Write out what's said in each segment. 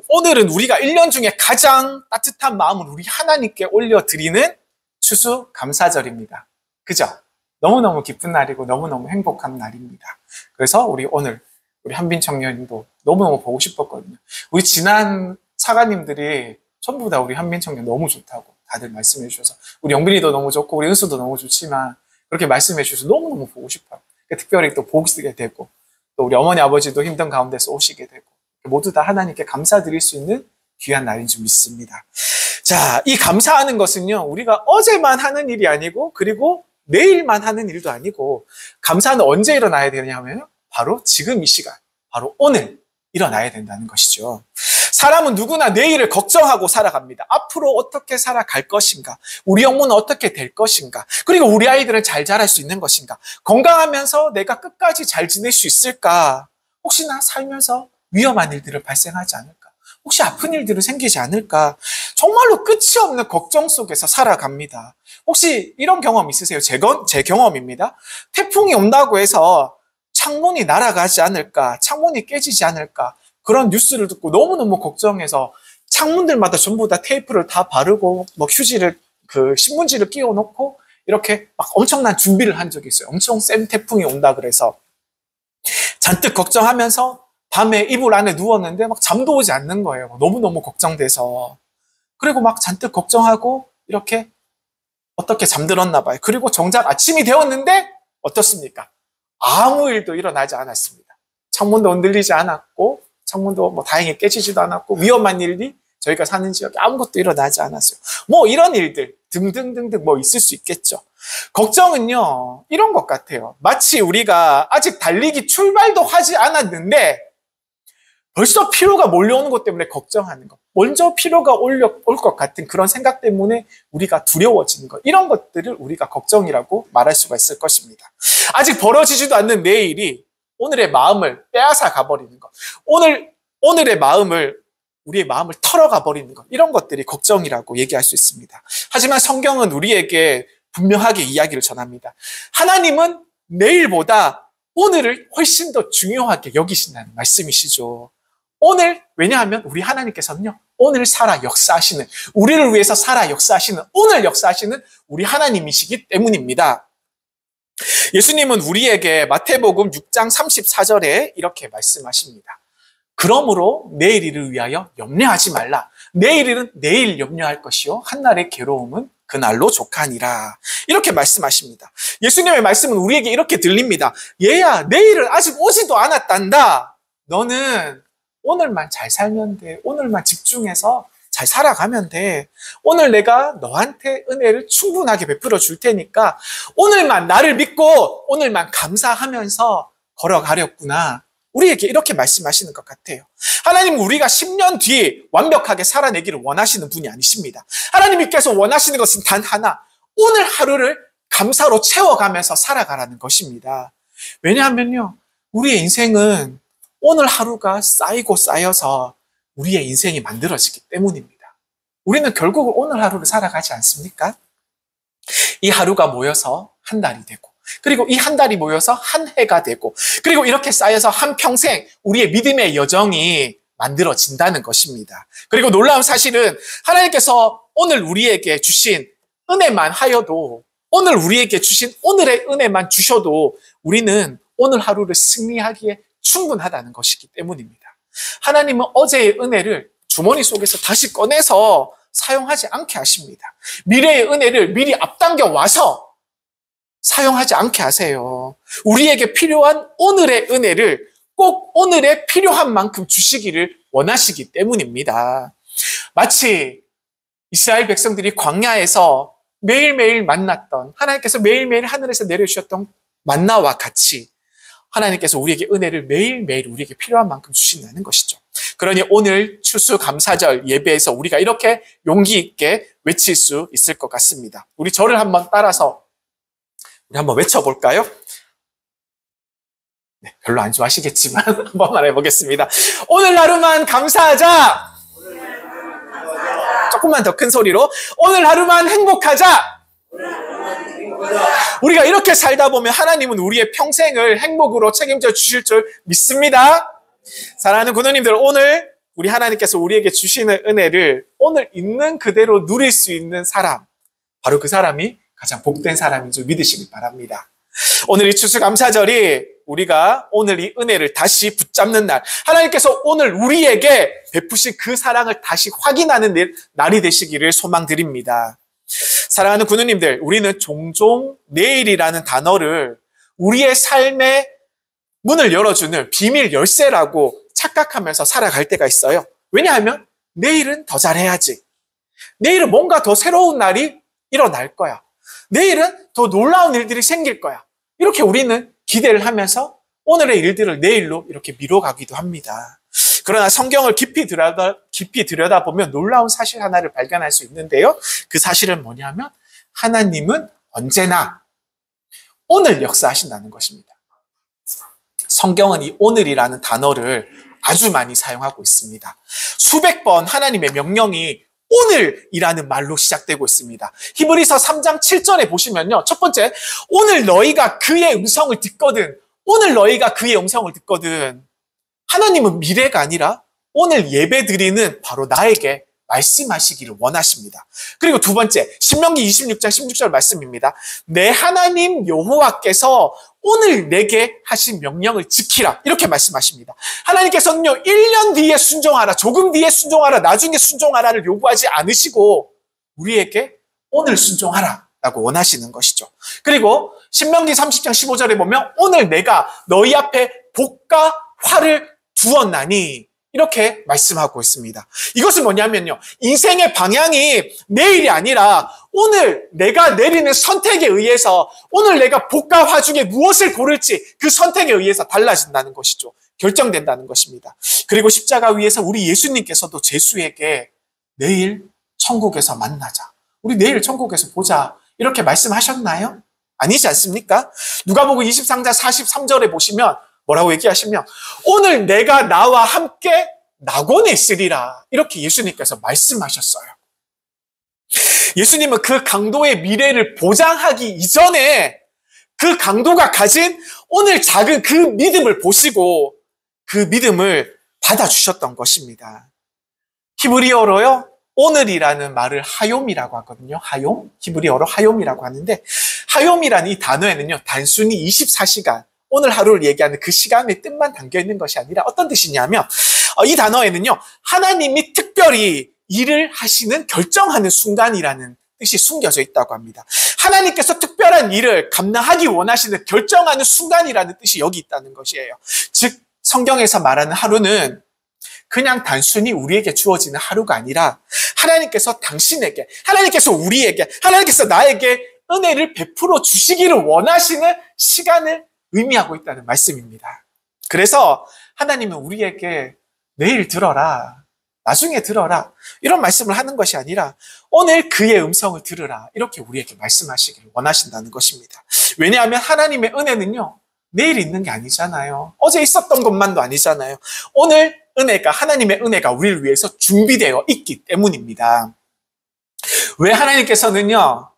오늘은 우리가 1년 중에 가장 따뜻한 마음을 우리 하나님께 올려드리는 추수감사절입니다. 그죠? 너무너무 기쁜 날이고 너무너무 행복한 날입니다. 그래서 오늘 우리 한빈 청년도 너무너무 보고 싶었거든요. 우리 지난 사가님들이 전부 다 우리 한빈 청년 너무 좋다고 다들 말씀해 주셔서, 우리 영빈이도 너무 좋고 우리 은수도 너무 좋지만 그렇게 말씀해 주셔서 너무너무 보고 싶어요. 특별히 또 보게 되고, 또 우리 어머니 아버지도 힘든 가운데서 오시게 되고, 모두 다 하나님께 감사드릴 수 있는 귀한 날인 줄 믿습니다. 자, 이 감사하는 것은요, 우리가 어제만 하는 일이 아니고, 그리고 내일만 하는 일도 아니고, 감사는 언제 일어나야 되냐 하면 바로 지금 이 시간, 바로 오늘 일어나야 된다는 것이죠. 사람은 누구나 내일을 걱정하고 살아갑니다. 앞으로 어떻게 살아갈 것인가? 우리 영혼은 어떻게 될 것인가? 그리고 우리 아이들은 잘 자랄 수 있는 것인가? 건강하면서 내가 끝까지 잘 지낼 수 있을까? 혹시나 살면서 위험한 일들을 발생하지 않을까? 혹시 아픈 일들이 생기지 않을까? 정말로 끝이 없는 걱정 속에서 살아갑니다. 혹시 이런 경험 있으세요? 제 경험입니다. 태풍이 온다고 해서 창문이 날아가지 않을까? 창문이 깨지지 않을까? 그런 뉴스를 듣고 너무너무 걱정해서 창문들마다 전부 다 테이프를 다 바르고 휴지를, 신문지를 끼워 놓고 이렇게 막 엄청난 준비를 한 적이 있어요. 엄청 센 태풍이 온다 그래서 잔뜩 걱정하면서 밤에 이불 안에 누웠는데 막 잠도 오지 않는 거예요. 너무너무 걱정돼서. 그리고 막 잔뜩 걱정하고 이렇게 어떻게 잠들었나 봐요. 그리고 정작 아침이 되었는데 어떻습니까? 아무 일도 일어나지 않았습니다. 창문도 흔들리지 않았고, 창문도 다행히 깨지지도 않았고, 위험한 일이 저희가 사는 지역에 아무것도 일어나지 않았어요. 이런 일들 등등등등 있을 수 있겠죠. 걱정은요, 이런 것 같아요. 마치 우리가 아직 달리기 출발도 하지 않았는데 벌써 피로가 몰려오는 것 때문에 걱정하는 것, 먼저 피로가 올 것 같은 그런 생각 때문에 우리가 두려워지는 것, 이런 것들을 우리가 걱정이라고 말할 수가 있을 것입니다. 아직 벌어지지도 않는 내일이 오늘의 마음을 빼앗아 가버리는 것, 오늘의 우리의 마음을 털어가 버리는 것, 이런 것들이 걱정이라고 얘기할 수 있습니다. 하지만 성경은 우리에게 분명하게 이야기를 전합니다. 하나님은 내일보다 오늘을 훨씬 더 중요하게 여기신다는 말씀이시죠. 왜냐하면 우리 하나님께서는요, 오늘 살아 역사하시는, 우리를 위해서 살아 역사하시는, 오늘 역사하시는 우리 하나님이시기 때문입니다. 예수님은 우리에게 마태복음 6장 34절에 이렇게 말씀하십니다. 그러므로 내일을 위하여 염려하지 말라. 내일은 내일 염려할 것이요 한날의 괴로움은 그날로 족하니라. 이렇게 말씀하십니다. 예수님의 말씀은 우리에게 이렇게 들립니다. 얘야, 내일은 아직 오지도 않았단다. 너는 오늘만 잘 살면 돼. 오늘만 집중해서 잘 살아가면 돼. 오늘 내가 너한테 은혜를 충분하게 베풀어 줄 테니까 오늘만 나를 믿고 오늘만 감사하면서 걸어가렵구나. 우리에게 이렇게 말씀하시는 것 같아요. 하나님은 우리가 10년 뒤에 완벽하게 살아내기를 원하시는 분이 아니십니다. 하나님께서 원하시는 것은 단 하나, 오늘 하루를 감사로 채워가면서 살아가라는 것입니다. 왜냐하면요, 우리의 인생은 오늘 하루가 쌓이고 쌓여서 우리의 인생이 만들어지기 때문입니다. 우리는 결국 오늘 하루를 살아가지 않습니까? 이 하루가 모여서 한 달이 되고, 그리고 이 한 달이 모여서 한 해가 되고, 그리고 이렇게 쌓여서 한 평생 우리의 믿음의 여정이 만들어진다는 것입니다. 그리고 놀라운 사실은 하나님께서 오늘 우리에게 주신 은혜만 하여도, 오늘 우리에게 주신 오늘의 은혜만 주셔도 우리는 오늘 하루를 승리하기에 충분하다는 것이기 때문입니다. 하나님은 어제의 은혜를 주머니 속에서 다시 꺼내서 사용하지 않게 하십니다. 미래의 은혜를 미리 앞당겨 와서 사용하지 않게 하세요. 우리에게 필요한 오늘의 은혜를 꼭 오늘에 필요한 만큼 주시기를 원하시기 때문입니다. 마치 이스라엘 백성들이 광야에서 매일매일 만났던, 하나님께서 매일매일 하늘에서 내려주셨던 만나와 같이 하나님께서 우리에게 은혜를 매일매일 우리에게 필요한 만큼 주신다는 것이죠. 그러니 오늘 추수감사절 예배에서 우리가 이렇게 용기 있게 외칠 수 있을 것 같습니다. 우리 저를 한번 따라서 우리 한번 외쳐볼까요? 네, 별로 안 좋아하시겠지만 한번 말해보겠습니다. 오늘 하루만 감사하자. 조금만 더 큰 소리로. 오늘 하루만 행복하자. 우리가 이렇게 살다 보면 하나님은 우리의 평생을 행복으로 책임져 주실 줄 믿습니다. 사랑하는 군우님들, 오늘 우리 하나님께서 우리에게 주시는 은혜를 오늘 있는 그대로 누릴 수 있는 사람, 바로 그 사람이 가장 복된 사람인 줄 믿으시길 바랍니다. 오늘 이 추수감사절이 우리가 오늘 이 은혜를 다시 붙잡는 날, 하나님께서 오늘 우리에게 베푸신 그 사랑을 다시 확인하는 날이 되시기를 소망드립니다. 사랑하는 군우님들, 우리는 종종 내일이라는 단어를 우리의 삶의 문을 열어주는 비밀 열쇠라고 착각하면서 살아갈 때가 있어요. 왜냐하면 내일은 더 잘해야지. 내일은 뭔가 더 새로운 날이 일어날 거야. 내일은 더 놀라운 일들이 생길 거야. 이렇게 우리는 기대를 하면서 오늘의 일들을 내일로 이렇게 미뤄가기도 합니다. 그러나 성경을 깊이 들여다보면 놀라운 사실 하나를 발견할 수 있는데요. 그 사실은 뭐냐면 하나님은 언제나 오늘 역사하신다는 것입니다. 성경은 이 오늘이라는 단어를 아주 많이 사용하고 있습니다. 수백 번 하나님의 명령이 오늘이라는 말로 시작되고 있습니다. 히브리서 3장 7절에 보시면요. 첫 번째, 오늘 너희가 그의 음성을 듣거든. 오늘 너희가 그의 음성을 듣거든. 하나님은 미래가 아니라 오늘 예배드리는 바로 나에게 말씀하시기를 원하십니다. 그리고 두 번째, 신명기 26장 16절 말씀입니다. 내 하나님 여호와께서 오늘 내게 하신 명령을 지키라. 이렇게 말씀하십니다. 하나님께서는요, 1년 뒤에 순종하라, 조금 뒤에 순종하라, 나중에 순종하라를 요구하지 않으시고 우리에게 오늘 순종하라 라고 원하시는 것이죠. 그리고 신명기 30장 15절에 보면 오늘 내가 너희 앞에 복과 화를 두었나니 이렇게 말씀하고 있습니다. 이것은 뭐냐면요, 인생의 방향이 내일이 아니라 오늘 내가 내리는 선택에 의해서 오늘 내가 복과 화 중에 무엇을 고를지 그 선택에 의해서 달라진다는 것이죠. 결정된다는 것입니다. 그리고 십자가 위에서 우리 예수님께서도 제수에게 내일 천국에서 만나자, 우리 내일 천국에서 보자 이렇게 말씀하셨나요? 아니지 않습니까? 누가복음 23장 43절에 보시면 뭐라고 얘기하시면 오늘 내가 나와 함께 낙원에 있으리라 이렇게 예수님께서 말씀하셨어요. 예수님은 그 강도의 미래를 보장하기 이전에 그 강도가 가진 오늘 작은 그 믿음을 보시고 그 믿음을 받아주셨던 것입니다. 히브리어로요, 오늘이라는 말을 하욤이라고 하거든요. 하욤, 히브리어로 하욤이라고 하는데 하욤이라는 이 단어에는요, 단순히 24시간 오늘 하루를 얘기하는 그 시간의 뜻만 담겨 있는 것이 아니라 어떤 뜻이냐면 이 단어에는요, 하나님이 특별히 일을 하시는 결정하는 순간이라는 뜻이 숨겨져 있다고 합니다. 하나님께서 특별한 일을 감당하기 원하시는 결정하는 순간이라는 뜻이 여기 있다는 것이에요. 즉 성경에서 말하는 하루는 그냥 단순히 우리에게 주어지는 하루가 아니라 하나님께서 당신에게, 하나님께서 우리에게, 하나님께서 나에게 은혜를 베풀어 주시기를 원하시는 시간을 의미하고 있다는 말씀입니다. 그래서 하나님은 우리에게 내일 들어라, 나중에 들어라 이런 말씀을 하는 것이 아니라 오늘 그의 음성을 들으라 이렇게 우리에게 말씀하시기를 원하신다는 것입니다. 왜냐하면 하나님의 은혜는요, 내일 있는 게 아니잖아요. 어제 있었던 것만도 아니잖아요. 오늘 은혜가, 하나님의 은혜가 우리를 위해서 준비되어 있기 때문입니다. 왜 하나님께서는요,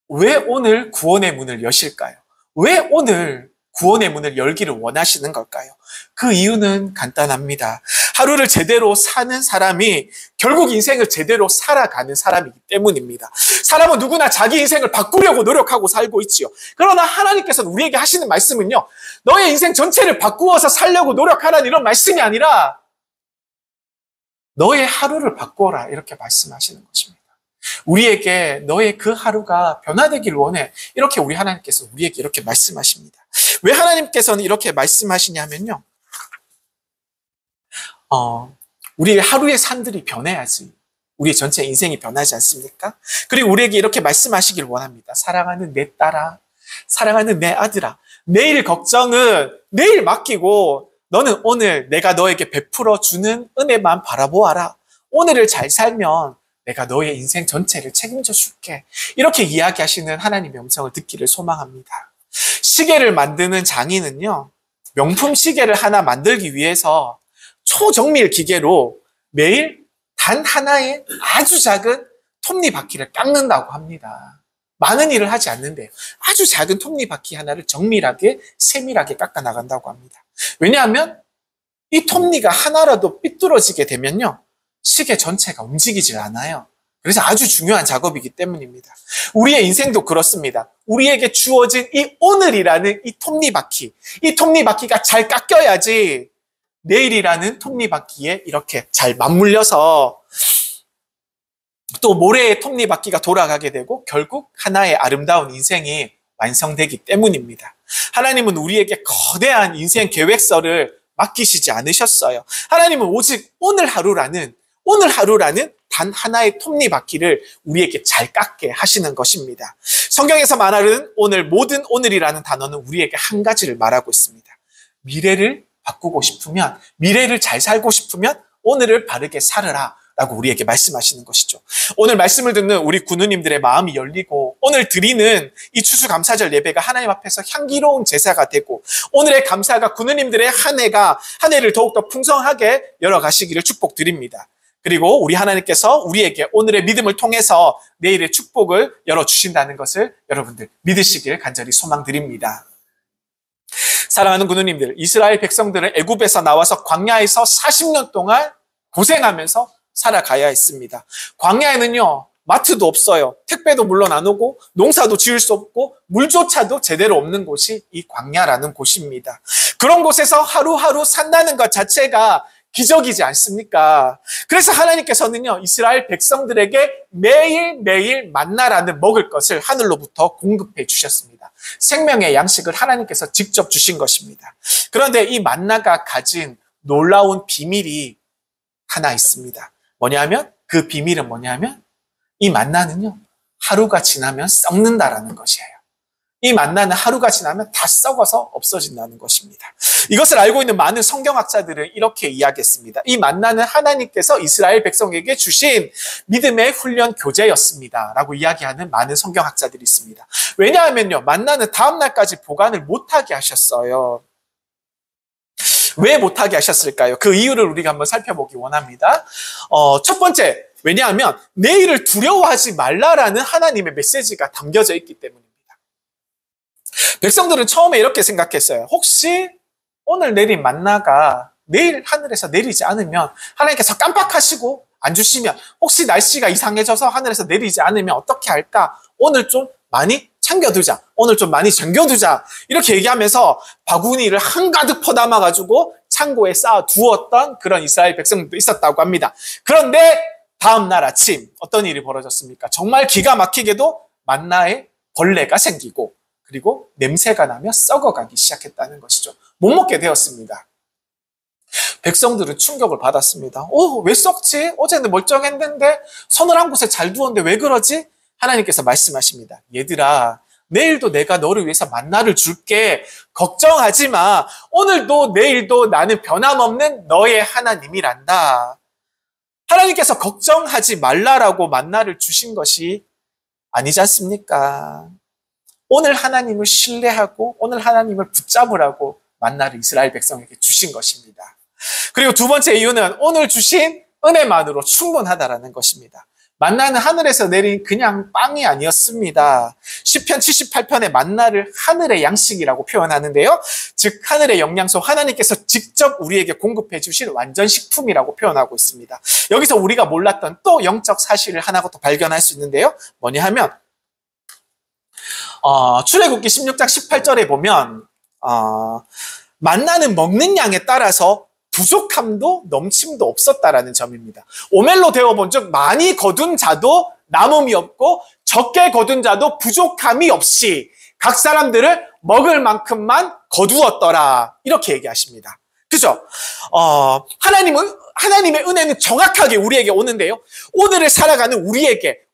왜 오늘 구원의 문을 여실까요? 왜 오늘 구원의 문을 열기를 원하시는 걸까요? 그 이유는 간단합니다. 하루를 제대로 사는 사람이 결국 인생을 제대로 살아가는 사람이기 때문입니다. 사람은 누구나 자기 인생을 바꾸려고 노력하고 살고 있지요. 그러나 하나님께서는 우리에게 하시는 말씀은요, 너의 인생 전체를 바꾸어서 살려고 노력하라는 이런 말씀이 아니라 너의 하루를 바꾸어라 이렇게 말씀하시는 것입니다. 우리에게 너의 그 하루가 변화되길 원해 이렇게 우리 하나님께서 우리에게 이렇게 말씀하십니다. 왜 하나님께서는 이렇게 말씀하시냐면요, 우리의 하루의 삶들이 변해야지 우리의 전체 인생이 변하지 않습니까? 그리고 우리에게 이렇게 말씀하시길 원합니다. 사랑하는 내 딸아, 사랑하는 내 아들아, 내일 걱정은 내일 맡기고 너는 오늘 내가 너에게 베풀어 주는 은혜만 바라보아라. 오늘을 잘 살면 내가 너의 인생 전체를 책임져 줄게. 이렇게 이야기하시는 하나님의 음성을 듣기를 소망합니다. 시계를 만드는 장인은요, 명품 시계를 하나 만들기 위해서 초정밀 기계로 매일 단 하나의 아주 작은 톱니바퀴를 깎는다고 합니다. 많은 일을 하지 않는데요, 아주 작은 톱니바퀴 하나를 정밀하게 세밀하게 깎아 나간다고 합니다. 왜냐하면 이 톱니가 하나라도 삐뚤어지게 되면요, 시계 전체가 움직이질 않아요. 그래서 아주 중요한 작업이기 때문입니다. 우리의 인생도 그렇습니다. 우리에게 주어진 이 오늘이라는 이 톱니바퀴, 이 톱니바퀴가 잘 깎여야지 내일이라는 톱니바퀴에 이렇게 잘 맞물려서 또 모래의 톱니바퀴가 돌아가게 되고 결국 하나의 아름다운 인생이 완성되기 때문입니다. 하나님은 우리에게 거대한 인생 계획서를 맡기시지 않으셨어요. 하나님은 오직 오늘 하루라는 단 하나의 톱니바퀴를 우리에게 잘 깎게 하시는 것입니다. 성경에서 말하는 오늘, 모든 오늘이라는 단어는 우리에게 한 가지를 말하고 있습니다. 미래를 바꾸고 싶으면, 미래를 잘 살고 싶으면 오늘을 바르게 살으라 라고 우리에게 말씀하시는 것이죠. 오늘 말씀을 듣는 우리 군우님들의 마음이 열리고 오늘 드리는 이 추수감사절 예배가 하나님 앞에서 향기로운 제사가 되고 오늘의 감사가 군우님들의 한 해를 더욱더 풍성하게 열어가시기를 축복드립니다. 그리고 우리 하나님께서 우리에게 오늘의 믿음을 통해서 내일의 축복을 열어주신다는 것을 여러분들 믿으시길 간절히 소망드립니다. 사랑하는 군우님들, 이스라엘 백성들은 애굽에서 나와서 광야에서 40년 동안 고생하면서 살아가야 했습니다. 광야에는요, 마트도 없어요. 택배도 물론 안 오고 농사도 지을 수 없고 물조차도 제대로 없는 곳이 이 광야라는 곳입니다. 그런 곳에서 하루하루 산다는 것 자체가 기적이지 않습니까? 그래서 하나님께서는요, 이스라엘 백성들에게 매일매일 만나라는 먹을 것을 하늘로부터 공급해 주셨습니다. 생명의 양식을 하나님께서 직접 주신 것입니다. 그런데 이 만나가 가진 놀라운 비밀이 하나 있습니다. 뭐냐면, 그 비밀은 뭐냐면, 이 만나는요, 하루가 지나면 썩는다라는 것이에요. 이 만나는 하루가 지나면 다 썩어서 없어진다는 것입니다. 이것을 알고 있는 많은 성경학자들은 이렇게 이야기했습니다. 이 만나는 하나님께서 이스라엘 백성에게 주신 믿음의 훈련 교재였습니다. 라고 이야기하는 많은 성경학자들이 있습니다. 왜냐하면요, 만나는 다음날까지 보관을 못하게 하셨어요. 왜 못하게 하셨을까요? 그 이유를 우리가 한번 살펴보기 원합니다. 첫 번째, 왜냐하면 내일을 두려워하지 말라라는 하나님의 메시지가 담겨져 있기 때문입니다. 백성들은 처음에 이렇게 생각했어요. 혹시 오늘 내린 만나가 내일 하늘에서 내리지 않으면, 하나님께서 깜빡하시고 안 주시면, 혹시 날씨가 이상해져서 하늘에서 내리지 않으면 어떻게 할까? 오늘 좀 많이 챙겨두자. 오늘 좀 많이 챙겨두자. 이렇게 얘기하면서 바구니를 한가득 퍼담아가지고 창고에 쌓아 두었던 그런 이스라엘 백성들도 있었다고 합니다. 그런데 다음날 아침 어떤 일이 벌어졌습니까? 정말 기가 막히게도 만나에 벌레가 생기고 그리고 냄새가 나며 썩어가기 시작했다는 것이죠. 못 먹게 되었습니다. 백성들은 충격을 받았습니다. 왜 썩지? 어제는 멀쩡했는데 서늘한 곳에 잘 두었는데 왜 그러지? 하나님께서 말씀하십니다. 얘들아, 내일도 내가 너를 위해서 만나를 줄게. 걱정하지 마. 오늘도 내일도 나는 변함없는 너의 하나님이란다. 하나님께서 걱정하지 말라라고 만나를 주신 것이 아니지 않습니까? 오늘 하나님을 신뢰하고 오늘 하나님을 붙잡으라고 만나를 이스라엘 백성에게 주신 것입니다. 그리고 두 번째 이유는 오늘 주신 은혜만으로 충분하다라는 것입니다. 만나는 하늘에서 내린 그냥 빵이 아니었습니다. 시편 78편의 만나를 하늘의 양식이라고 표현하는데요. 즉 하늘의 영양소, 하나님께서 직접 우리에게 공급해 주신 완전 식품이라고 표현하고 있습니다. 여기서 우리가 몰랐던 또 영적 사실을 하나 더 발견할 수 있는데요. 뭐냐 하면 출애굽기 16장 18절에 보면 만나는 먹는 양에 따라서 부족함도 넘침도 없었다라는 점입니다. 오멜로 되어본 즉 많이 거둔 자도 남음이 없고 적게 거둔 자도 부족함이 없이 각 사람들을 먹을 만큼만 거두었더라. 이렇게 얘기하십니다. 그죠? 하나님의 은혜는 정확하게 우리에게 오는데요. 오늘을 살아가는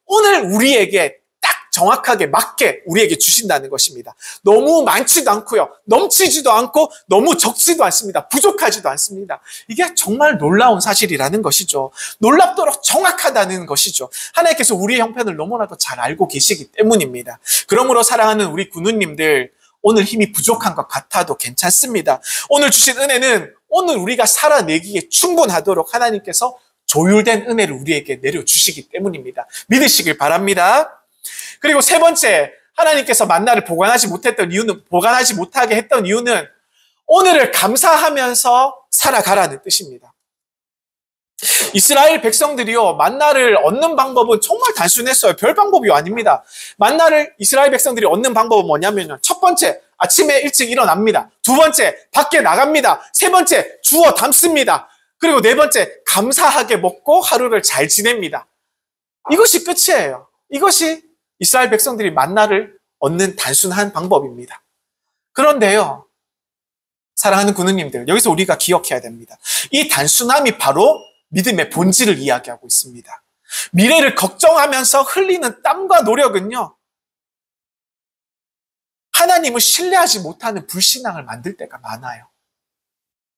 오늘 우리에게 딱 정확하게 맞게 우리에게 주신다는 것입니다. 너무 많지도 않고요. 넘치지도 않고 너무 적지도 않습니다. 부족하지도 않습니다. 이게 정말 놀라운 사실이라는 것이죠. 놀랍도록 정확하다는 것이죠. 하나님께서 우리의 형편을 너무나도 잘 알고 계시기 때문입니다. 그러므로 사랑하는 우리 군우님들, 오늘 힘이 부족한 것 같아도 괜찮습니다. 오늘 주신 은혜는 오늘 우리가 살아내기에 충분하도록 하나님께서 조율된 은혜를 우리에게 내려주시기 때문입니다. 믿으시길 바랍니다. 그리고 세 번째, 하나님께서 만나를 보관하지 못하게 했던 이유는 오늘을 감사하면서 살아가라는 뜻입니다. 이스라엘 백성들이요, 만나를 얻는 방법은 정말 단순했어요. 별 방법이 아닙니다. 만나를 이스라엘 백성들이 얻는 방법은 뭐냐면요. 첫 번째, 아침에 일찍 일어납니다. 두 번째, 밖에 나갑니다. 세 번째, 주워 담습니다. 그리고 네 번째, 감사하게 먹고 하루를 잘 지냅니다. 이것이 끝이에요. 이것이 이스라엘 백성들이 만나를 얻는 단순한 방법입니다. 그런데요, 사랑하는 군우님들, 여기서 우리가 기억해야 됩니다. 이 단순함이 바로 믿음의 본질을 이야기하고 있습니다. 미래를 걱정하면서 흘리는 땀과 노력은요, 하나님을 신뢰하지 못하는 불신앙을 만들 때가 많아요.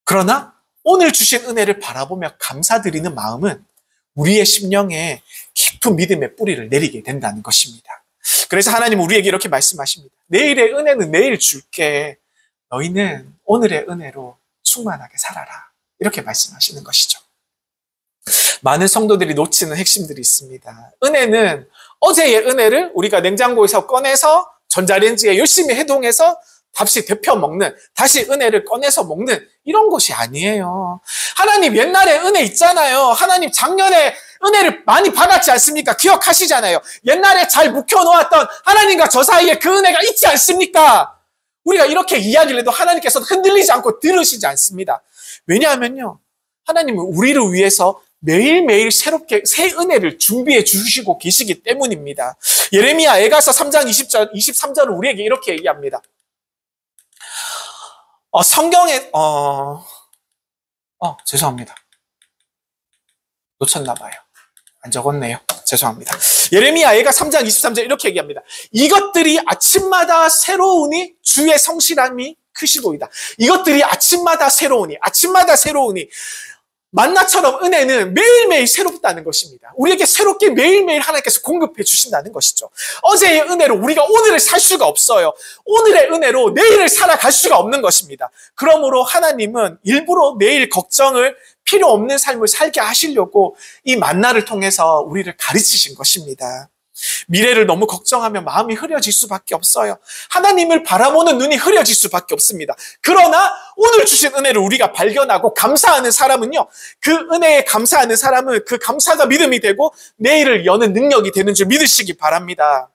그러나 오늘 주신 은혜를 바라보며 감사드리는 마음은 우리의 심령에 깊은 믿음의 뿌리를 내리게 된다는 것입니다. 그래서 하나님은 우리에게 이렇게 말씀하십니다. 내일의 은혜는 내일 줄게. 너희는 오늘의 은혜로 충만하게 살아라. 이렇게 말씀하시는 것이죠. 많은 성도들이 놓치는 핵심들이 있습니다. 은혜는 어제의 은혜를 우리가 냉장고에서 꺼내서 전자레인지에 열심히 해동해서 다시 데펴 먹는, 다시 은혜를 꺼내서 먹는 이런 것이 아니에요. 하나님 옛날에 은혜 있잖아요. 하나님 작년에 은혜를 많이 받았지 않습니까? 기억하시잖아요. 옛날에 잘 묵혀놓았던 하나님과 저 사이에 그 은혜가 있지 않습니까? 우리가 이렇게 이야기를 해도 하나님께서는 흔들리지 않고 들으시지 않습니다. 왜냐하면요, 하나님은 우리를 위해서 매일매일 새롭게 새 은혜를 준비해 주시고 계시기 때문입니다. 예레미야 에가서 3장 23절은 우리에게 이렇게 얘기합니다. 성경에 죄송합니다. 놓쳤나 봐요. 안 적었네요. 죄송합니다. 예레미야 에가 3장 23절 이렇게 얘기합니다. 이것들이 아침마다 새로우니 주의 성실함이 크시도이다. 이것들이 아침마다 새로우니 만나처럼 은혜는 매일매일 새롭다는 것입니다. 우리에게 새롭게 매일매일 하나님께서 공급해 주신다는 것이죠. 어제의 은혜로 우리가 오늘을 살 수가 없어요. 오늘의 은혜로 내일을 살아갈 수가 없는 것입니다. 그러므로 하나님은 일부러 내일 걱정을 필요 없는 삶을 살게 하시려고 이 만나를 통해서 우리를 가르치신 것입니다. 미래를 너무 걱정하면 마음이 흐려질 수밖에 없어요. 하나님을 바라보는 눈이 흐려질 수밖에 없습니다. 그러나 오늘 주신 은혜를 우리가 발견하고 감사하는 사람은요, 그 은혜에 감사하는 사람은 그 감사가 믿음이 되고 내일을 여는 능력이 되는 줄 믿으시기 바랍니다.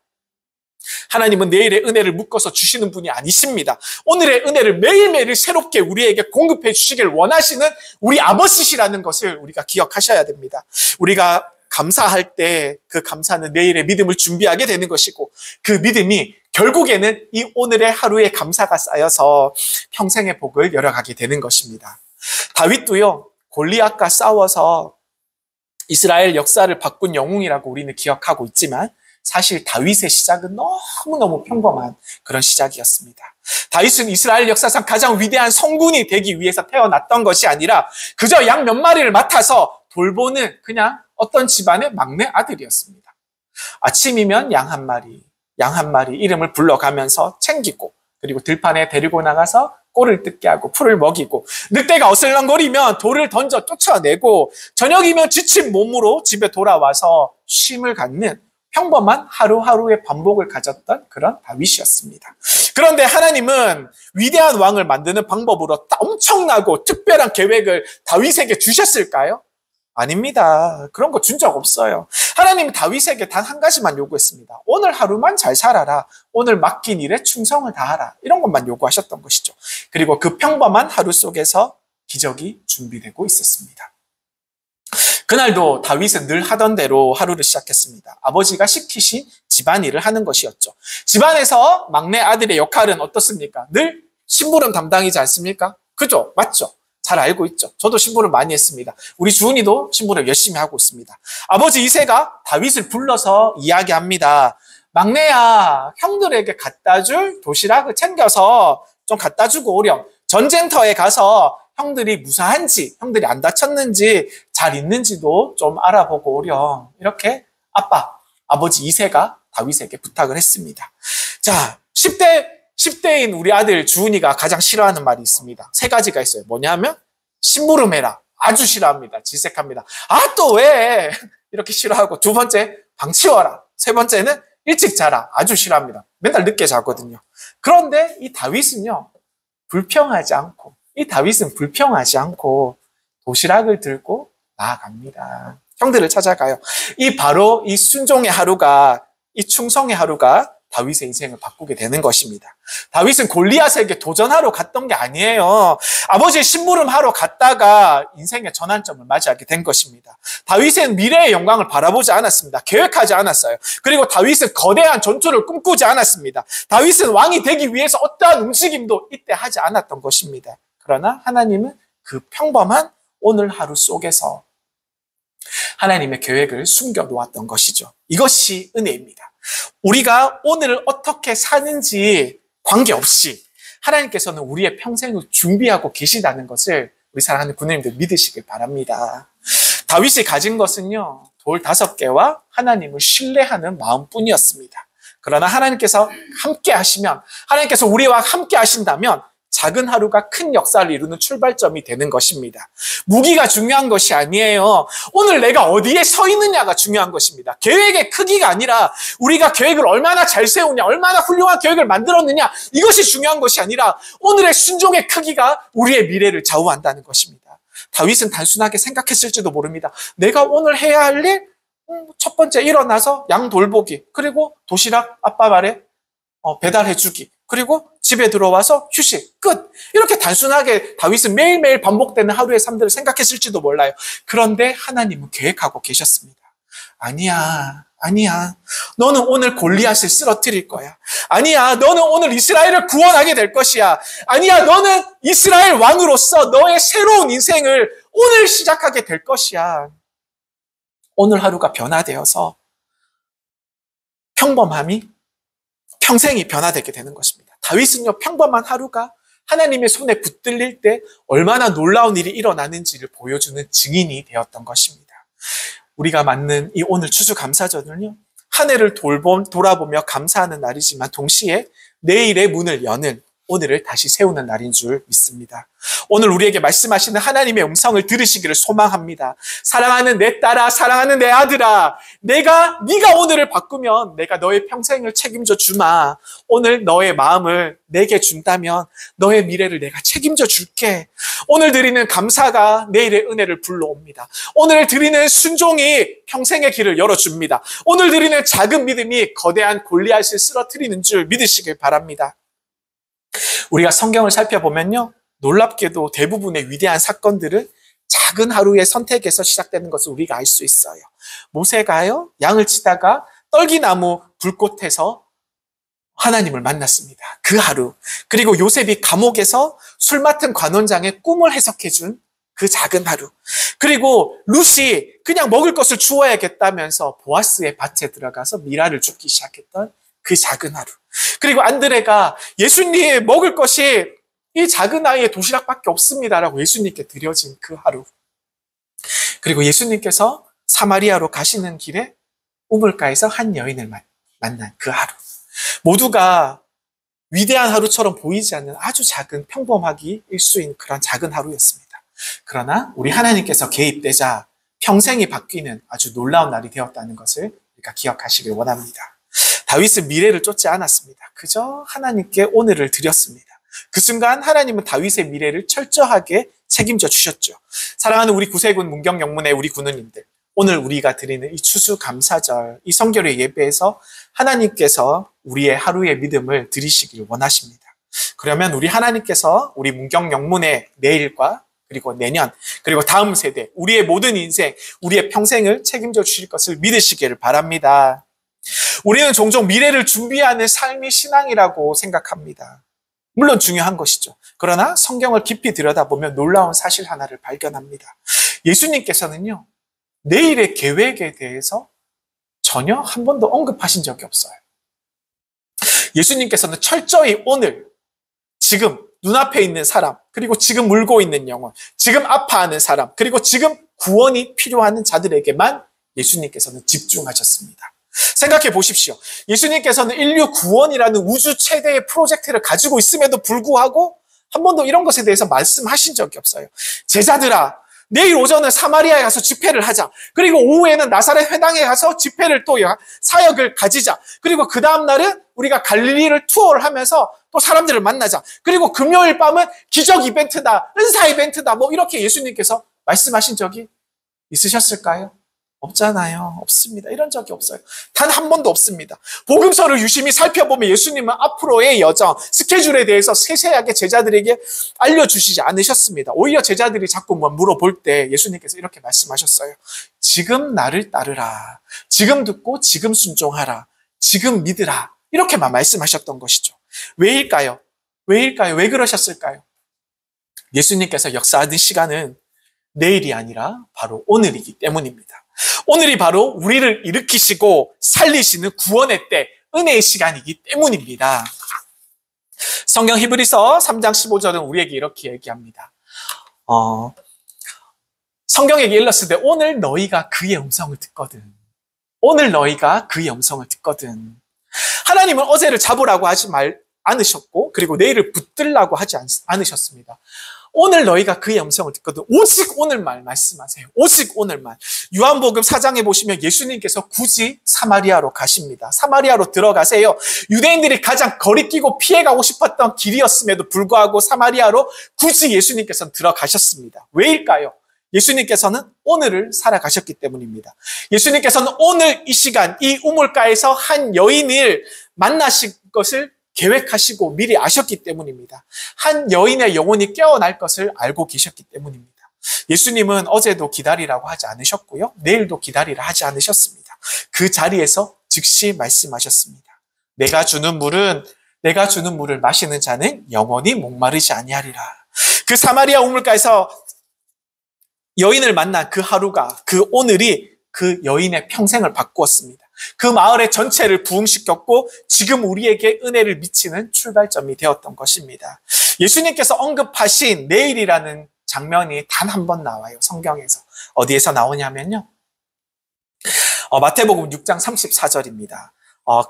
하나님은 내일의 은혜를 묶어서 주시는 분이 아니십니다. 오늘의 은혜를 매일매일 새롭게 우리에게 공급해 주시길 원하시는 우리 아버지시라는 것을 우리가 기억하셔야 됩니다. 우리가 감사할 때 그 감사는 내일의 믿음을 준비하게 되는 것이고, 그 믿음이 결국에는 이 오늘의 하루의 감사가 쌓여서 평생의 복을 열어가게 되는 것입니다. 다윗도요, 골리앗과 싸워서 이스라엘 역사를 바꾼 영웅이라고 우리는 기억하고 있지만 사실 다윗의 시작은 너무너무 평범한 그런 시작이었습니다. 다윗은 이스라엘 역사상 가장 위대한 성군이 되기 위해서 태어났던 것이 아니라 그저 양 몇 마리를 맡아서 돌보는 그냥 어떤 집안의 막내 아들이었습니다. 아침이면 양 한 마리 이름을 불러가면서 챙기고, 그리고 들판에 데리고 나가서 꼴을 뜯게 하고 풀을 먹이고, 늑대가 어슬렁거리면 돌을 던져 쫓아내고, 저녁이면 지친 몸으로 집에 돌아와서 쉼을 갖는 평범한 하루하루의 반복을 가졌던 그런 다윗이었습니다. 그런데 하나님은 위대한 왕을 만드는 방법으로 엄청나고 특별한 계획을 다윗에게 주셨을까요? 아닙니다. 그런 거 준 적 없어요. 하나님은 다윗에게 단 한 가지만 요구했습니다. 오늘 하루만 잘 살아라. 오늘 맡긴 일에 충성을 다하라. 이런 것만 요구하셨던 것이죠. 그리고 그 평범한 하루 속에서 기적이 준비되고 있었습니다. 그날도 다윗은 늘 하던 대로 하루를 시작했습니다. 아버지가 시키신 집안일을 하는 것이었죠. 집안에서 막내 아들의 역할은 어떻습니까? 늘 심부름 담당이지 않습니까? 그죠? 맞죠? 잘 알고 있죠. 저도 심부름 많이 했습니다. 우리 주은이도 심부름 열심히 하고 있습니다. 아버지 이새가 다윗을 불러서 이야기합니다. 막내야, 형들에게 갖다 줄 도시락을 챙겨서 좀 갖다 주고 오렴. 전쟁터에 가서 형들이 무사한지, 형들이 안 다쳤는지, 잘 있는지도 좀 알아보고 오렴. 이렇게 아버지 이새가 다윗에게 부탁을 했습니다. 자, 10대인 우리 아들 주은이가 가장 싫어하는 말이 있습니다. 3가지가 있어요. 뭐냐면 심부름해라. 아주 싫어합니다. 질색합니다. 또 왜? 이렇게 싫어하고, 2번째 방 치워라. 3번째는 일찍 자라. 아주 싫어합니다. 맨날 늦게 자거든요. 그런데 이 다윗은요, 불평하지 않고, 이 다윗은 불평하지 않고 도시락을 들고 나아갑니다. 형들을 찾아가요. 바로 이 순종의 하루가, 이 충성의 하루가 다윗의 인생을 바꾸게 되는 것입니다. 다윗은 골리앗에게 도전하러 갔던 게 아니에요. 아버지의 심부름하러 갔다가 인생의 전환점을 맞이하게 된 것입니다. 다윗은 미래의 영광을 바라보지 않았습니다. 계획하지 않았어요. 그리고 다윗은 거대한 전투를 꿈꾸지 않았습니다. 다윗은 왕이 되기 위해서 어떠한 움직임도 이때 하지 않았던 것입니다. 그러나 하나님은 그 평범한 오늘 하루 속에서 하나님의 계획을 숨겨놓았던 것이죠. 이것이 은혜입니다. 우리가 오늘을 어떻게 사는지 관계없이 하나님께서는 우리의 평생을 준비하고 계시다는 것을 우리 사랑하는 부모님들 믿으시길 바랍니다. 다윗이 가진 것은요, 돌 5개와 하나님을 신뢰하는 마음뿐이었습니다. 그러나 하나님께서 함께 하시면, 하나님께서 우리와 함께 하신다면 작은 하루가 큰 역사를 이루는 출발점이 되는 것입니다. 무기가 중요한 것이 아니에요. 오늘 내가 어디에 서 있느냐가 중요한 것입니다. 계획의 크기가 아니라 우리가 계획을 얼마나 잘 세우냐, 얼마나 훌륭한 계획을 만들었느냐, 이것이 중요한 것이 아니라 오늘의 순종의 크기가 우리의 미래를 좌우한다는 것입니다. 다윗은 단순하게 생각했을지도 모릅니다. 내가 오늘 해야 할 일? 첫 번째 일어나서 양 돌보기, 그리고 도시락 아빠 말에 배달해주기, 그리고 집에 들어와서 휴식, 끝. 이렇게 단순하게 다윗은 매일매일 반복되는 하루의 삶들을 생각했을지도 몰라요. 그런데 하나님은 계획하고 계셨습니다. 아니야. 너는 오늘 골리앗을 쓰러뜨릴 거야. 아니야. 너는 오늘 이스라엘을 구원하게 될 것이야. 아니야. 너는 이스라엘 왕으로서 너의 새로운 인생을 오늘 시작하게 될 것이야. 오늘 하루가 변화되어서 평범함이 평생이 변화되게 되는 것입니다. 다윗은요, 평범한 하루가 하나님의 손에 붙들릴 때 얼마나 놀라운 일이 일어나는지를 보여주는 증인이 되었던 것입니다. 우리가 맞는 이 오늘 추수감사절은요, 한 해를 돌아보며 감사하는 날이지만 동시에 내일의 문을 여는, 오늘을 다시 세우는 날인 줄 믿습니다. 오늘 우리에게 말씀하시는 하나님의 음성을 들으시기를 소망합니다. 사랑하는 내 딸아, 사랑하는 내 아들아, 네가 오늘을 바꾸면 내가 너의 평생을 책임져 주마. 오늘 너의 마음을 내게 준다면 너의 미래를 내가 책임져 줄게. 오늘 드리는 감사가 내일의 은혜를 불러옵니다. 오늘 드리는 순종이 평생의 길을 열어줍니다. 오늘 드리는 작은 믿음이 거대한 골리앗을 쓰러뜨리는 줄 믿으시길 바랍니다. 우리가 성경을 살펴보면요, 놀랍게도 대부분의 위대한 사건들은 작은 하루의 선택에서 시작되는 것을 우리가 알 수 있어요. 모세가요, 양을 치다가 떨기나무 불꽃에서 하나님을 만났습니다. 그 하루. 그리고 요셉이 감옥에서 술 맡은 관원장의 꿈을 해석해준 그 작은 하루. 그리고 룻이 그냥 먹을 것을 주어야겠다면서 보아스의 밭에 들어가서 미라를 줍기 시작했던 그 작은 하루. 그리고 안드레가 예수님 먹을 것이 이 작은 아이의 도시락밖에 없습니다라고 예수님께 드려진 그 하루. 그리고 예수님께서 사마리아로 가시는 길에 우물가에서 한 여인을 만난 그 하루. 모두가 위대한 하루처럼 보이지 않는 아주 작은 평범하기 일수인 그런 작은 하루였습니다. 그러나 우리 하나님께서 개입되자 평생이 바뀌는 아주 놀라운 날이 되었다는 것을 우리가 기억하시길 원합니다. 다윗은 미래를 쫓지 않았습니다. 그저 하나님께 오늘을 드렸습니다. 그 순간 하나님은 다윗의 미래를 철저하게 책임져 주셨죠. 사랑하는 우리 구세군 문경영문의 우리 군우님들, 오늘 우리가 드리는 이 추수감사절, 이 성결의 예배에서 하나님께서 우리의 하루의 믿음을 드리시길 원하십니다. 그러면 우리 하나님께서 우리 문경영문의 내일과 그리고 내년, 그리고 다음 세대, 우리의 모든 인생, 우리의 평생을 책임져 주실 것을 믿으시기를 바랍니다. 우리는 종종 미래를 준비하는 삶이 신앙이라고 생각합니다. 물론 중요한 것이죠. 그러나 성경을 깊이 들여다보면 놀라운 사실 하나를 발견합니다. 예수님께서는요, 내일의 계획에 대해서 전혀 한 번도 언급하신 적이 없어요. 예수님께서는 철저히 오늘, 지금 눈앞에 있는 사람, 그리고 지금 울고 있는 영혼, 지금 아파하는 사람, 그리고 지금 구원이 필요한 자들에게만 예수님께서는 집중하셨습니다. 생각해 보십시오. 예수님께서는 인류 구원이라는 우주 최대의 프로젝트를 가지고 있음에도 불구하고 한 번도 이런 것에 대해서 말씀하신 적이 없어요. 제자들아, 내일 오전은 사마리아에 가서 집회를 하자. 그리고 오후에는 나사렛 회당에 가서 집회를 또 사역을 가지자. 그리고 그 다음 날은 우리가 갈릴리를 투어를 하면서 또 사람들을 만나자. 그리고 금요일 밤은 기적 이벤트다, 은사 이벤트다, 뭐 이렇게 예수님께서 말씀하신 적이 있으셨을까요? 없잖아요. 없습니다. 이런 적이 없어요. 단 한 번도 없습니다. 복음서를 유심히 살펴보면 예수님은 앞으로의 여정, 스케줄에 대해서 세세하게 제자들에게 알려주시지 않으셨습니다. 오히려 제자들이 자꾸 물어볼 때 예수님께서 이렇게 말씀하셨어요. 지금 나를 따르라. 지금 듣고 지금 순종하라. 지금 믿으라. 이렇게만 말씀하셨던 것이죠. 왜일까요? 왜일까요? 왜 그러셨을까요? 예수님께서 역사하는 시간은 내일이 아니라 바로 오늘이기 때문입니다. 오늘이 바로 우리를 일으키시고 살리시는 구원의 때, 은혜의 시간이기 때문입니다. 성경 히브리서 3장 15절은 우리에게 이렇게 얘기합니다. 성경에게 일렀을 때 오늘 너희가 그의 음성을 듣거든. 오늘 너희가 그의 음성을 듣거든. 하나님은 어제를 잡으라고 하지 않으셨고 그리고 내일을 붙들라고 하지 않으셨습니다. 오늘 너희가 그의 음성을 듣거든. 오직 오늘만 말씀하세요. 오직 오늘만. 요한복음 4장에 보시면 예수님께서 굳이 사마리아로 가십니다. 사마리아로 들어가세요. 유대인들이 가장 거리끼고 피해가고 싶었던 길이었음에도 불구하고 사마리아로 굳이 예수님께서는 들어가셨습니다. 왜일까요? 예수님께서는 오늘을 살아가셨기 때문입니다. 예수님께서는 오늘 이 시간, 이 우물가에서 한 여인을 만나실 것을 계획하시고 미리 아셨기 때문입니다. 한 여인의 영혼이 깨어날 것을 알고 계셨기 때문입니다. 예수님은 어제도 기다리라고 하지 않으셨고요. 내일도 기다리라 하지 않으셨습니다. 그 자리에서 즉시 말씀하셨습니다. 내가 주는 물을 마시는 자는 영원히 목마르지 아니하리라. 그 사마리아 우물가에서 여인을 만난 그 하루가, 그 오늘이 그 여인의 평생을 바꾸었습니다. 그 마을의 전체를 부흥시켰고 지금 우리에게 은혜를 미치는 출발점이 되었던 것입니다. 예수님께서 언급하신 내일이라는 장면이 단 한 번 나와요. 성경에서. 어디에서 나오냐면요. 마태복음 6장 34절입니다.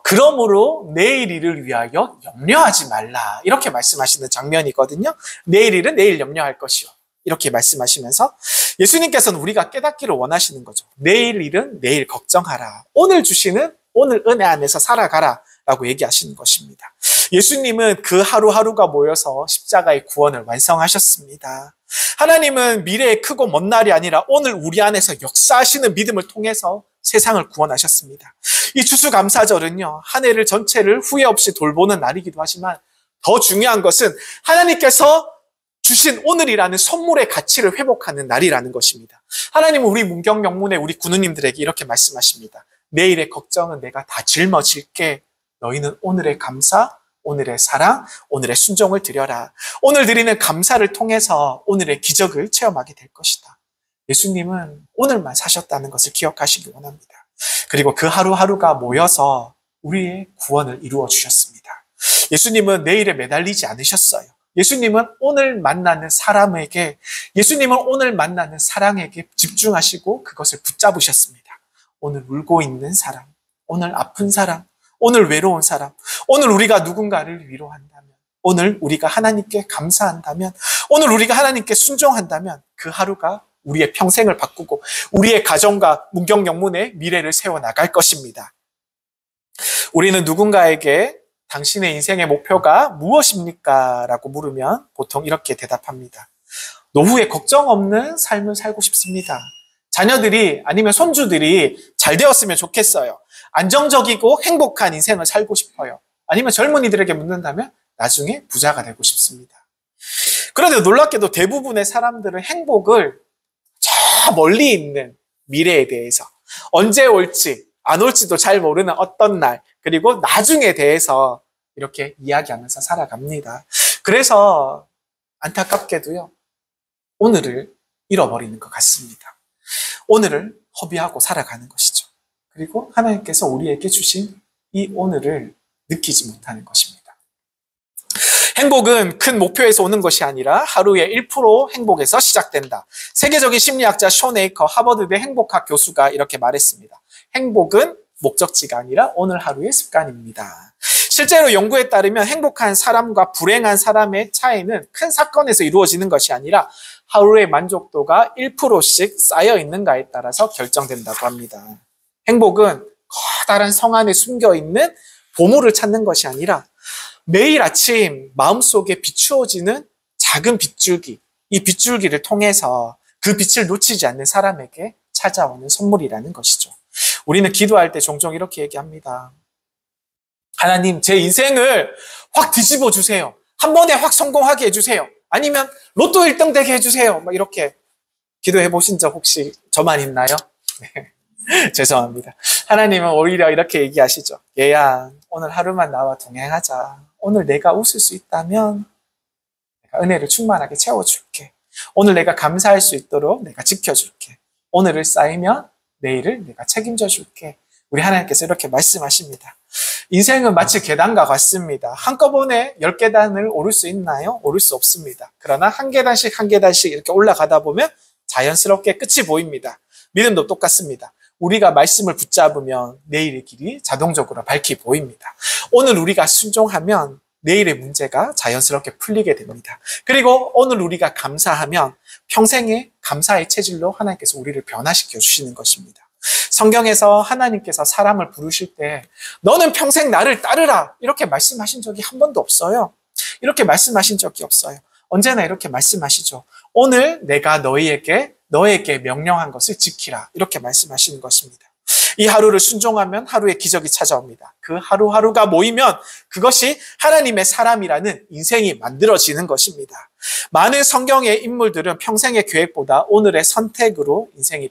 그러므로 내일 일을 위하여 염려하지 말라. 이렇게 말씀하시는 장면이거든요. 내일 일은 내일 염려할 것이요. 이렇게 말씀하시면서 예수님께서는 우리가 깨닫기를 원하시는 거죠. 내일 일은 내일 걱정하라. 오늘 주시는 오늘 은혜 안에서 살아가라 라고 얘기하시는 것입니다. 예수님은 그 하루하루가 모여서 십자가의 구원을 완성하셨습니다. 하나님은 미래의 크고 먼 날이 아니라 오늘 우리 안에서 역사하시는 믿음을 통해서 세상을 구원하셨습니다. 이 추수감사절은요, 한 해를 전체를 후회 없이 돌보는 날이기도 하지만 더 중요한 것은 하나님께서 주신 오늘이라는 선물의 가치를 회복하는 날이라는 것입니다. 하나님은 우리 문경명문의 우리 군우님들에게 이렇게 말씀하십니다. 내일의 걱정은 내가 다 짊어질게. 너희는 오늘의 감사, 오늘의 사랑, 오늘의 순종을 드려라. 오늘 드리는 감사를 통해서 오늘의 기적을 체험하게 될 것이다. 예수님은 오늘만 사셨다는 것을 기억하시기 원합니다. 그리고 그 하루하루가 모여서 우리의 구원을 이루어 주셨습니다. 예수님은 내일에 매달리지 않으셨어요. 예수님은 오늘 만나는 사람에게, 예수님은 오늘 만나는 사랑에게 집중하시고 그것을 붙잡으셨습니다. 오늘 울고 있는 사람, 오늘 아픈 사람, 오늘 외로운 사람, 오늘 우리가 누군가를 위로한다면, 오늘 우리가 하나님께 감사한다면, 오늘 우리가 하나님께 순종한다면 그 하루가 우리의 평생을 바꾸고 우리의 가정과 문경영문의 미래를 세워나갈 것입니다. 우리는 누군가에게 당신의 인생의 목표가 무엇입니까? 라고 물으면 보통 이렇게 대답합니다. 노후에 걱정 없는 삶을 살고 싶습니다. 자녀들이 아니면 손주들이 잘 되었으면 좋겠어요. 안정적이고 행복한 인생을 살고 싶어요. 아니면 젊은이들에게 묻는다면 나중에 부자가 되고 싶습니다. 그런데 놀랍게도 대부분의 사람들은 행복을 저 멀리 있는 미래에 대해서 언제 올지 안 올지도 잘 모르는 어떤 날, 그리고 나중에 대해서 이렇게 이야기하면서 살아갑니다. 그래서 안타깝게도요, 오늘을 잃어버리는 것 같습니다. 오늘을 허비하고 살아가는 것이죠. 그리고 하나님께서 우리에게 주신 이 오늘을 느끼지 못하는 것입니다. 행복은 큰 목표에서 오는 것이 아니라 하루의 1% 행복에서 시작된다. 세계적인 심리학자 션 에이커 하버드대 행복학 교수가 이렇게 말했습니다. 행복은 목적지가 아니라 오늘 하루의 습관입니다. 실제로 연구에 따르면 행복한 사람과 불행한 사람의 차이는 큰 사건에서 이루어지는 것이 아니라 하루의 만족도가 1%씩 쌓여 있는가에 따라서 결정된다고 합니다. 행복은 커다란 성 안에 숨겨있는 보물을 찾는 것이 아니라 매일 아침 마음속에 비추어지는 작은 빗줄기, 이 빗줄기를 통해서 그 빛을 놓치지 않는 사람에게 찾아오는 선물이라는 것이죠. 우리는 기도할 때 종종 이렇게 얘기합니다. 하나님, 제 인생을 확 뒤집어 주세요. 한 번에 확 성공하게 해주세요. 아니면 로또 1등 되게 해주세요. 막 이렇게 기도해 보신 적 혹시 저만 있나요? 네. 죄송합니다. 하나님은 오히려 이렇게 얘기하시죠. 얘야, 오늘 하루만 나와 동행하자. 오늘 내가 웃을 수 있다면 내가 은혜를 충만하게 채워줄게. 오늘 내가 감사할 수 있도록 내가 지켜줄게. 오늘을 쌓이면 내일을 내가 책임져 줄게. 우리 하나님께서 이렇게 말씀하십니다. 인생은 마치 계단과 같습니다. 한꺼번에 10계단을 오를 수 있나요? 오를 수 없습니다. 그러나 한 계단씩 한 계단씩 이렇게 올라가다 보면 자연스럽게 끝이 보입니다. 믿음도 똑같습니다. 우리가 말씀을 붙잡으면 내일의 길이 자동적으로 밝히 보입니다. 오늘 우리가 순종하면 내일의 문제가 자연스럽게 풀리게 됩니다. 그리고 오늘 우리가 감사하면 평생의 감사의 체질로 하나님께서 우리를 변화시켜 주시는 것입니다. 성경에서 하나님께서 사람을 부르실 때 너는 평생 나를 따르라 이렇게 말씀하신 적이 한 번도 없어요. 이렇게 말씀하신 적이 없어요. 언제나 이렇게 말씀하시죠. 오늘 내가 너에게 명령한 것을 지키라 이렇게 말씀하시는 것입니다. 이 하루를 순종하면 하루의 기적이 찾아옵니다. 그 하루하루가 모이면 그것이 하나님의 사람이라는 인생이 만들어지는 것입니다. 많은 성경의 인물들은 평생의 계획보다 오늘의 선택으로 인생이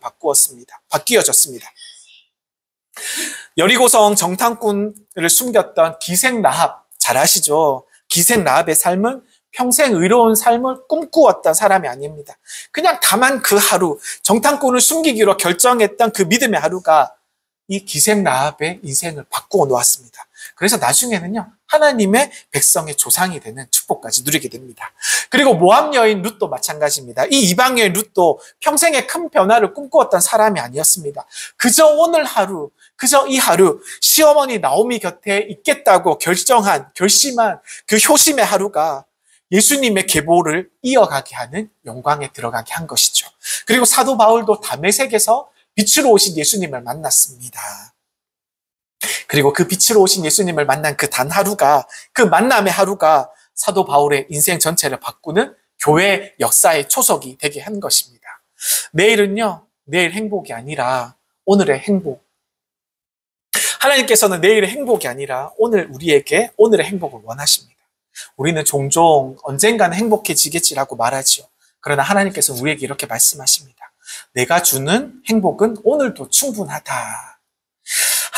바뀌어졌습니다. 여리고성 정탐꾼을 숨겼던 기생 라합, 잘 아시죠? 기생 라합의 삶은 평생 의로운 삶을 꿈꾸었던 사람이 아닙니다. 그냥 다만 그 하루, 정탐꾼을 숨기기로 결정했던 그 믿음의 하루가 이 기생 라합의 인생을 바꾸어 놓았습니다. 그래서 나중에는요, 하나님의 백성의 조상이 되는 축복까지 누리게 됩니다. 그리고 모압 여인 룻도 마찬가지입니다. 이 이방 여인 룻도 평생에 큰 변화를 꿈꾸었던 사람이 아니었습니다. 그저 오늘 하루, 그저 이 하루, 시어머니 나오미 곁에 있겠다고 결심한 그 효심의 하루가 예수님의 계보를 이어가게 하는 영광에 들어가게 한 것이죠. 그리고 사도 바울도 다메섹에서 빛으로 오신 예수님을 만났습니다. 그리고 그 빛으로 오신 예수님을 만난 그 단 하루가, 그 만남의 하루가 사도 바울의 인생 전체를 바꾸는 교회 역사의 초석이 되게 한 것입니다. 내일은요, 내일 행복이 아니라 오늘의 행복. 하나님께서는 내일의 행복이 아니라 우리에게 오늘의 행복을 원하십니다. 우리는 종종 언젠가는 행복해지겠지라고 말하죠. 그러나 하나님께서는 우리에게 이렇게 말씀하십니다. 내가 주는 행복은 오늘도 충분하다.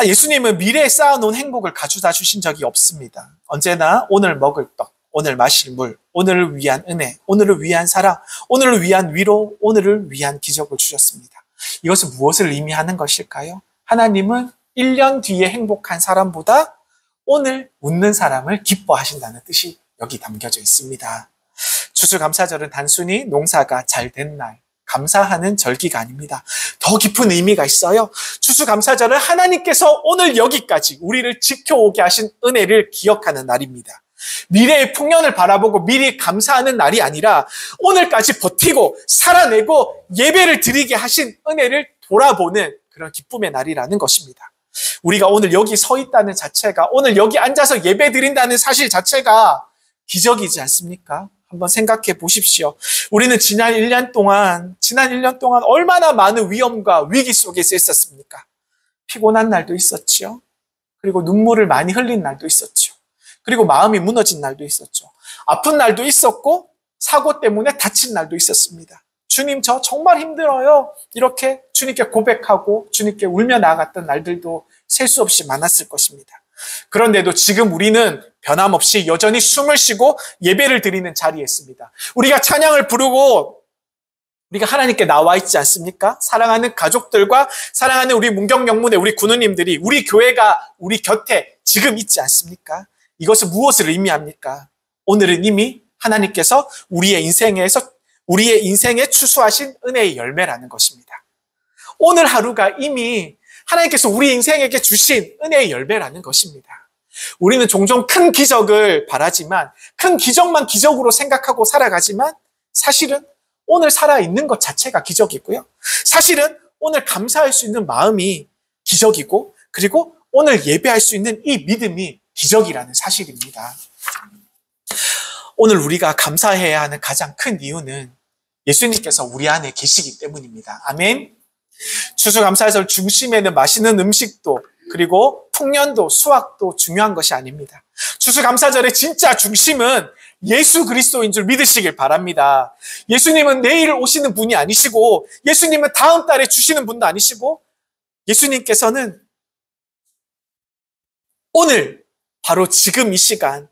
예수님은 미래에 쌓아놓은 행복을 가져다 주신 적이 없습니다. 언제나 오늘 먹을 떡, 오늘 마실 물, 오늘을 위한 은혜, 오늘을 위한 사랑, 오늘을 위한 위로, 오늘을 위한 기적을 주셨습니다. 이것은 무엇을 의미하는 것일까요? 하나님은 1년 뒤에 행복한 사람보다 오늘 웃는 사람을 기뻐하신다는 뜻이 여기 담겨져 있습니다. 추수감사절은 단순히 농사가 잘 된 날, 감사하는 절기가 아닙니다. 더 깊은 의미가 있어요. 추수감사절은 하나님께서 오늘 여기까지 우리를 지켜오게 하신 은혜를 기억하는 날입니다. 미래의 풍년을 바라보고 미리 감사하는 날이 아니라 오늘까지 버티고 살아내고 예배를 드리게 하신 은혜를 돌아보는 그런 기쁨의 날이라는 것입니다. 우리가 오늘 여기 서 있다는 자체가, 오늘 여기 앉아서 예배 드린다는 사실 자체가 기적이지 않습니까? 한번 생각해 보십시오. 우리는 지난 1년 동안 얼마나 많은 위험과 위기 속에서 있었습니까? 피곤한 날도 있었죠. 그리고 눈물을 많이 흘린 날도 있었죠. 그리고 마음이 무너진 날도 있었죠. 아픈 날도 있었고 사고 때문에 다친 날도 있었습니다. 주님, 저 정말 힘들어요. 이렇게 주님께 고백하고 주님께 울며 나아갔던 날들도 셀 수 없이 많았을 것입니다. 그런데도 지금 우리는 변함없이 여전히 숨을 쉬고 예배를 드리는 자리에 있습니다. 우리가 찬양을 부르고 우리가 하나님께 나와 있지 않습니까? 사랑하는 가족들과 사랑하는 우리 문경영문의 우리 군우님들이 우리 교회가 우리 곁에 지금 있지 않습니까? 이것은 무엇을 의미합니까? 오늘은 이미 하나님께서 우리의 인생에 추수하신 은혜의 열매라는 것입니다. 오늘 하루가 이미 하나님께서 우리 인생에게 주신 은혜의 열매라는 것입니다. 우리는 종종 큰 기적을 바라지만, 큰 기적만 기적으로 생각하고 살아가지만 사실은 오늘 살아있는 것 자체가 기적이고요. 사실은 오늘 감사할 수 있는 마음이 기적이고, 그리고 오늘 예배할 수 있는 이 믿음이 기적이라는 사실입니다. 오늘 우리가 감사해야 하는 가장 큰 이유는 예수님께서 우리 안에 계시기 때문입니다. 아멘. 추수감사절 중심에는 맛있는 음식도 그리고 풍년도 수확도 중요한 것이 아닙니다. 추수감사절의 진짜 중심은 예수 그리스도인 줄 믿으시길 바랍니다. 예수님은 내일 오시는 분이 아니시고 예수님은 다음 달에 주시는 분도 아니시고 예수님께서는 오늘 바로 지금 이 시간,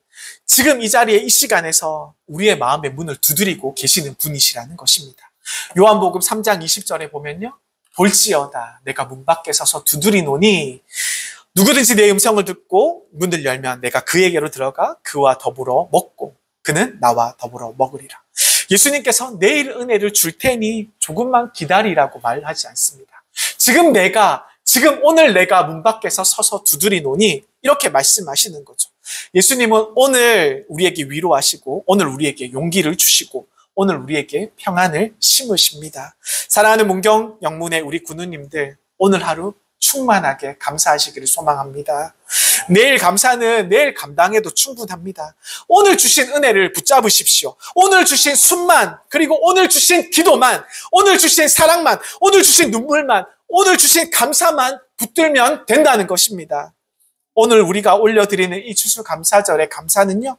지금 이 자리에 이 시간에서 우리의 마음의 문을 두드리고 계시는 분이시라는 것입니다. 요한복음 3장 20절에 보면요. 볼지어다 내가 문 밖에 서서 두드리노니 누구든지 내 음성을 듣고 문을 열면 내가 그에게로 들어가 그와 더불어 먹고 그는 나와 더불어 먹으리라. 예수님께서 내일 은혜를 줄 테니 조금만 기다리라고 말하지 않습니다. 지금 오늘 내가 문 밖에서 서서 두드리노니 이렇게 말씀하시는 거죠. 예수님은 오늘 우리에게 위로하시고 오늘 우리에게 용기를 주시고 오늘 우리에게 평안을 심으십니다. 사랑하는 문경 영문의 우리 군우님들 오늘 하루 충만하게 감사하시기를 소망합니다. 내일 감사는 내일 감당해도 충분합니다. 오늘 주신 은혜를 붙잡으십시오. 오늘 주신 숨만 그리고 오늘 주신 기도만 오늘 주신 사랑만 오늘 주신 눈물만 오늘 주신 감사만 붙들면 된다는 것입니다. 오늘 우리가 올려드리는 이 추수감사절의 감사는요.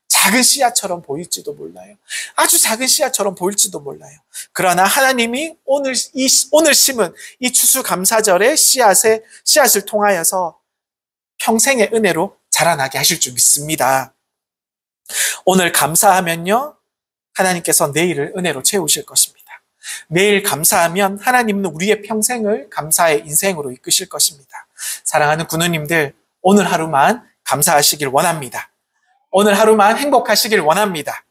작은 씨앗처럼 보일지도 몰라요. 아주 작은 씨앗처럼 보일지도 몰라요. 그러나 하나님이 오늘 심은 이 추수감사절의 씨앗을 통하여서 평생의 은혜로 자라나게 하실 줄 믿습니다. 오늘 감사하면요. 하나님께서 내일을 은혜로 채우실 것입니다. 내일 감사하면 하나님은 우리의 평생을 감사의 인생으로 이끄실 것입니다. 사랑하는 군우님들 오늘 하루만 감사하시길 원합니다. 오늘 하루만 행복하시길 원합니다.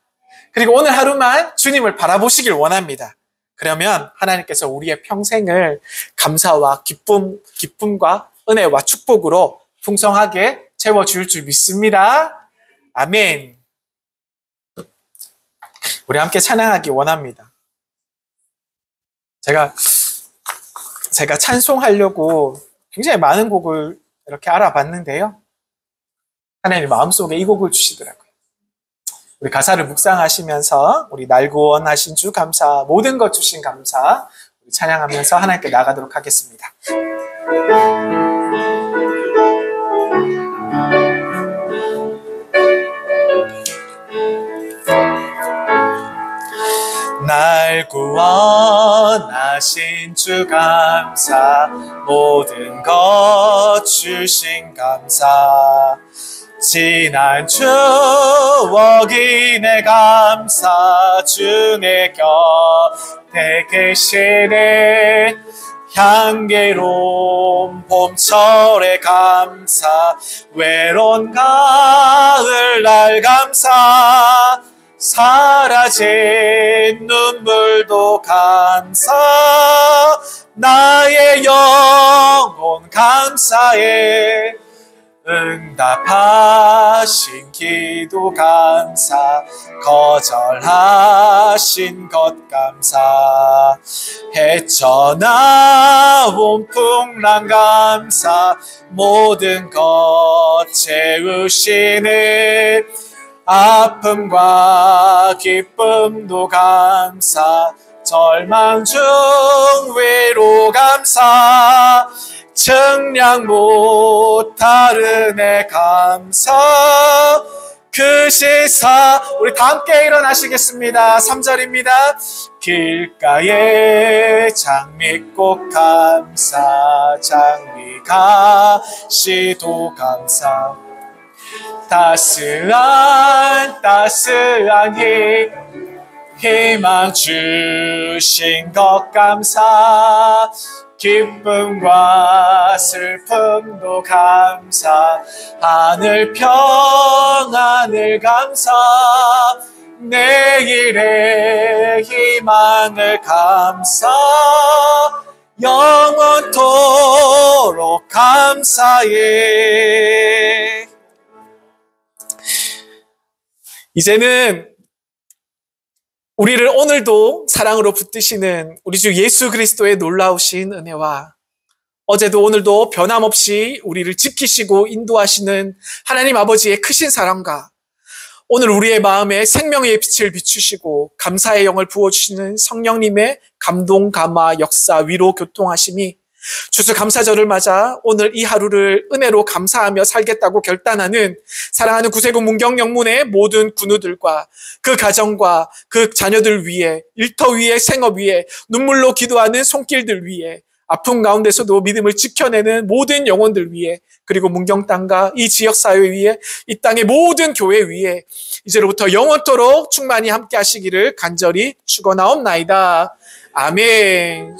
그리고 오늘 하루만 주님을 바라보시길 원합니다. 그러면 하나님께서 우리의 평생을 감사와 기쁨과 은혜와 축복으로 풍성하게 채워줄 줄 믿습니다. 아멘. 우리 함께 찬양하기 원합니다. 제가 찬송하려고 굉장히 많은 곡을 이렇게 알아봤는데요. 하나님 마음속에 이 곡을 주시더라고요. 우리 가사를 묵상하시면서 우리 날 구원하신 주 감사, 모든 것 주신 감사 우리 찬양하면서 하나님께 나가도록 하겠습니다. 날 구원하신 주 감사, 모든 것 주신 감사, 지난 추억이 내 감사, 주의 곁에 계시네. 향기로운 봄철의 감사, 외로운 가을 날 감사, 사라진 눈물도 감사, 나의 영혼 감사해. 응답하신 기도 감사, 거절하신 것 감사, 헤쳐나온 풍랑 감사, 모든 것 채우시네. 아픔과 기쁨도 감사, 절망 중 외로 감사, 측량 못할 은혜 감사, 그 시사. 우리 다 함께 일어나시겠습니다. 3절입니다. 길가에 장미꽃 감사, 장미가 시도 감사, 따스한 희망 주신 것 감사, 기쁨과 슬픔도 감사, 하늘 평안을 감사, 내일의 희망을 감사, 영원토록 감사해. 이제는 우리를 오늘도 사랑으로 붙드시는 우리 주 예수 그리스도의 놀라우신 은혜와 어제도 오늘도 변함없이 우리를 지키시고 인도하시는 하나님 아버지의 크신 사랑과 오늘 우리의 마음에 생명의 빛을 비추시고 감사의 영을 부어주시는 성령님의 감동, 감화, 역사, 위로, 교통하심이 추수감사절을 맞아 오늘 이 하루를 은혜로 감사하며 살겠다고 결단하는 사랑하는 구세군 문경영문의 모든 군우들과 그 가정과 그 자녀들 위에, 일터 위에, 생업 위에, 눈물로 기도하는 손길들 위에, 아픔 가운데서도 믿음을 지켜내는 모든 영혼들 위에, 그리고 문경 땅과 이 지역사회 위에, 이 땅의 모든 교회 위에 이제로부터 영원토록 충만히 함께 하시기를 간절히 축원하옵나이다. 아멘.